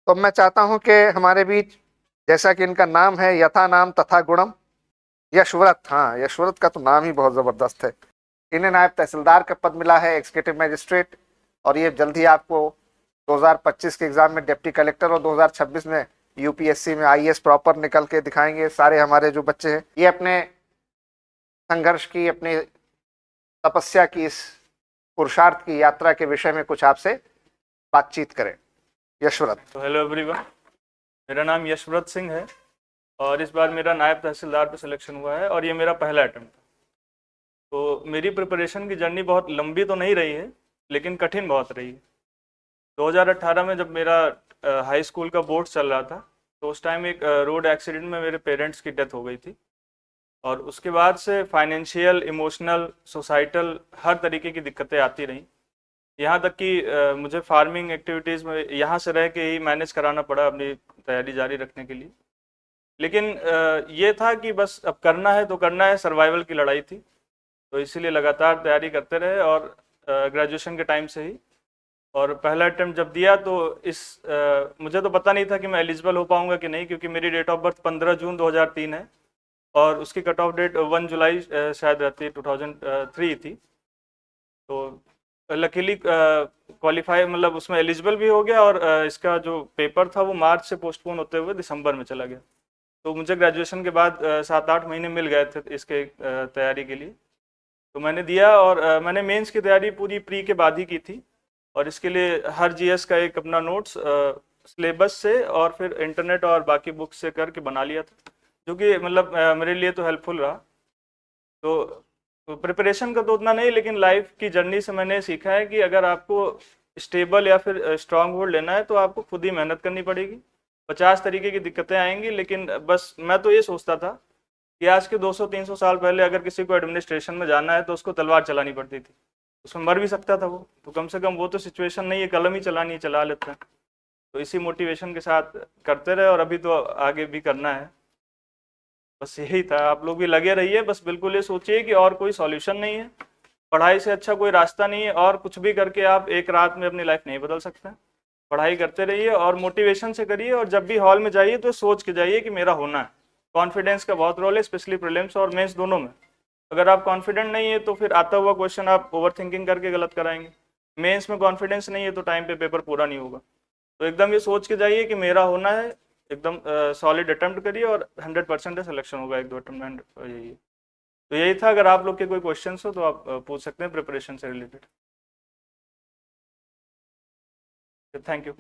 तो मैं चाहता हूं कि हमारे बीच, जैसा कि इनका नाम है यथा नाम तथा गुणम, यशव्रत, हाँ यशव्रत का तो नाम ही बहुत जबरदस्त है। इन्हें नायब तहसीलदार का पद मिला है, एग्जीक्यूटिव मजिस्ट्रेट, और ये जल्द ही आपको 2025 के एग्जाम में डिप्टी कलेक्टर और 2026 में यूपीएससी में आईएएस प्रॉपर निकल के दिखाएंगे। सारे हमारे जो बच्चे हैं ये अपने संघर्ष की, अपनी तपस्या की, इस पुरुषार्थ की यात्रा के विषय में कुछ आपसे बातचीत करें। यशव्रत। तो हेलो एवरीवन, मेरा नाम यशव्रत सिंह है और इस बार मेरा नायब तहसीलदार पे सिलेक्शन हुआ है और ये मेरा पहला अटेम्प्ट था। तो मेरी प्रिपरेशन की जर्नी बहुत लंबी तो नहीं रही है, लेकिन कठिन बहुत रही है। 2018 में जब मेरा हाई स्कूल का बोर्ड चल रहा था, तो उस टाइम एक रोड एक्सीडेंट में मेरे पेरेंट्स की डेथ हो गई थी। और उसके बाद से फाइनेंशियल, इमोशनल, सोसाइटल हर तरीके की दिक्कतें आती रहीं। यहाँ तक कि मुझे फार्मिंग एक्टिविटीज़ में यहाँ से रह के ही मैनेज कराना पड़ा अपनी तैयारी जारी रखने के लिए। लेकिन ये था कि बस अब करना है तो करना है, सर्वाइवल की लड़ाई थी। तो इसीलिए लगातार तैयारी करते रहे और ग्रेजुएशन के टाइम से ही। और पहला अटेम्प्ट जब दिया तो मुझे तो पता नहीं था कि मैं एलिजिबल हो पाऊंगा कि नहीं, क्योंकि मेरी डेट ऑफ बर्थ 15 जून 2003 है और उसकी कट ऑफ डेट 1 जुलाई शायद रहती 2003 थी। तो लकीली क्वालिफाई, मतलब उसमें एलिजिबल भी हो गया और इसका जो पेपर था वो मार्च से पोस्टपोन होते हुए दिसंबर में चला गया। तो मुझे ग्रेजुएशन के बाद 7-8 महीने मिल गए थे इसके तैयारी के लिए। तो मैंने दिया और मैंने मेंस की तैयारी पूरी प्री के बाद ही की थी। और इसके लिए हर जीएस का एक अपना नोट्स सिलेबस से और फिर इंटरनेट और बाकी बुक्स से करके बना लिया था, जो कि मतलब मेरे लिए तो हेल्पफुल रहा। तो प्रिपरेशन का तो उतना नहीं, लेकिन लाइफ की जर्नी से मैंने सीखा है कि अगर आपको स्टेबल या फिर स्ट्रांग होल्ड लेना है तो आपको खुद ही मेहनत करनी पड़ेगी। 50 तरीके की दिक्कतें आएंगी, लेकिन बस मैं तो ये सोचता था कि आज के 200-300 साल पहले अगर किसी को एडमिनिस्ट्रेशन में जाना है तो उसको तलवार चलानी पड़ती थी, उसमें मर भी सकता था वो। तो कम से कम वो तो सिचुएशन नहीं है, कलम ही चलानी है, चला लेते हैं। तो इसी मोटिवेशन के साथ करते रहे और अभी तो आगे भी करना है। बस यही था, आप लोग भी लगे रहिए। बस बिल्कुल ये सोचिए कि और कोई सॉल्यूशन नहीं है, पढ़ाई से अच्छा कोई रास्ता नहीं है, और कुछ भी करके आप एक रात में अपनी लाइफ नहीं बदल सकते। पढ़ाई करते रहिए और मोटिवेशन से करिए, और जब भी हॉल में जाइए तो सोच के जाइए कि मेरा होना है। कॉन्फिडेंस का बहुत रोल है, स्पेशली प्रीलिम्स और मेंस दोनों में। अगर आप कॉन्फिडेंट नहीं है तो फिर आता हुआ क्वेश्चन आप ओवर थिंकिंग करके गलत कराएंगे। मेंस में कॉन्फिडेंस नहीं है तो टाइम पे पेपर पूरा नहीं होगा। तो एकदम ये सोच के जाइए कि मेरा होना है, एकदम सॉलिड अटेम्प्ट करिए और 100% सिलेक्शन होगा 1-2 अटेम्प्ट। यही है। तो यही था। अगर आप लोग के कोई क्वेश्चन हो तो आप पूछ सकते हैं प्रिपरेशन से रिलेटेड। Thank you.